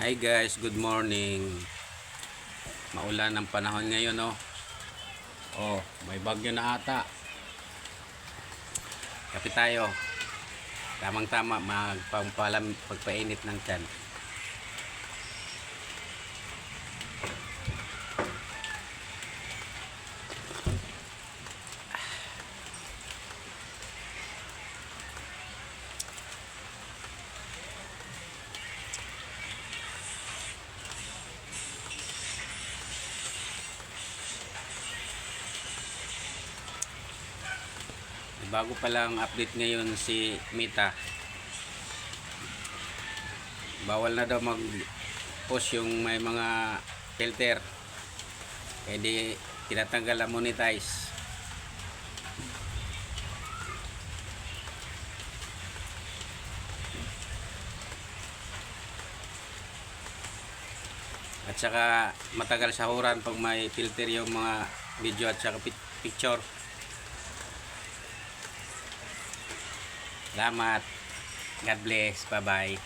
Hi guys, good morning. Maulan ang panahon ngayon, no? Oh, may bagyo na ata. Kapit tayo. Tamang-tama pagpainit ng tiyan. Bago pa lang update ngayon si Meta. Bawal na daw mag-post yung may mga filter. Kaya di tinatanggal ang monetize. At saka matagal sahuran pag may filter yung mga video at saka picture. Salamat. God bless. Bye-bye.